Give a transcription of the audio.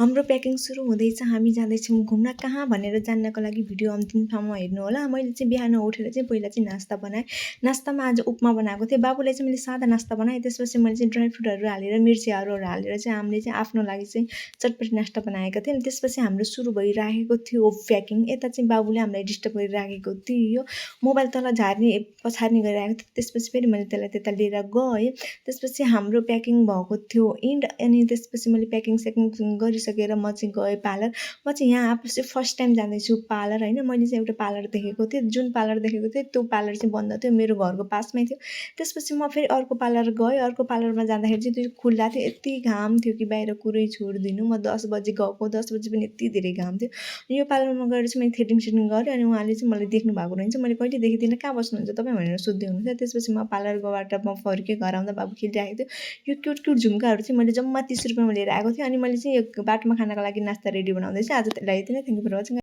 हाम्रो प्याकिङ सुरु हुँदैछ, हामी जाँदैछौँ घुम्न कहाँ भनेर जान्नको लागि भिडियो अन्तिम ठाउँमा हेर्नु होला। मैले चाहिँ बिहान उठेर चाहिँ पहिला चाहिँ नास्ता बनाएँ। नास्तामा आज उपमा बनाएको थिएँ। बाबुलाई चाहिँ मैले सादा नास्ता बनाएँ। त्यसपछि मैले चाहिँ ड्राई फ्रुटहरू हालेर मिर्चीहरू हालेर चाहिँ हामीले चाहिँ आफ्नो लागि चाहिँ चटपटी नास्ता बनाएका थियौँ। त्यसपछि हाम्रो सुरु भइराखेको थियो प्याकिङ। यता चाहिँ बाबुले हामीलाई डिस्टर्ब गरिराखेको थियो। मोबाइल तल झार्ने पछार्ने गरिरहेको थियो। त्यसपछि फेरि मैले त्यसलाई त्यता लिएर गएँ। त्यसपछि हाम्रो प्याकिङ भएको थियो एन्ड। अनि त्यसपछि मैले प्याकिङ सेकिङ गरिसकेर म चाहिँ गएँ पार्लर। म चाहिँ यहाँ आफू फर्स्ट टाइम जाँदैछु पार्लर होइन। मैले चाहिँ एउटा पार्लर देखेको थिएँ। जुन पार्लर देखेको थिएँ त्यो पार्लर चाहिँ बन्द थियो, मेरो घरको पासमै थियो। त्यसपछि म फेरि अर्को पार्लर गएँ। अर्को पार्लरमा जाँदाखेरि चाहिँ त्यो खुल्ला थियो। यति घाम थियो कि बाहिर कुरै छोडिदिनु। म 10 बजी गएको, 10 बजी पनि यति धेरै घाम थियो। यो पार्लरमा गएर चाहिँ मैले थ्रेडिङ सेडिङ गरेँ। अनि उहाँले चाहिँ मलाई देख्नु भएको रहेछ। मैले कहिले देखिदिनँ, कहाँ बस्नुहुन्छ तपाईँ भनेर सोध्दै हुनुहुन्थ्यो। त्यसपछि म पार्लरबाट म फर्केँ, घर आउँदा बाबु खेलिरहेको थियो। यो क्युट क्युट झुम्काहरू चाहिँ मैले जम्मा 30 रुपियाँमा लिएर आएको थिएँ। अनि मैले चाहिँ यो बाटोमा खानको लागि नास्ता रेडी बनाउँदैछु। आज त्यसलाई यति नै। Thank you for watching.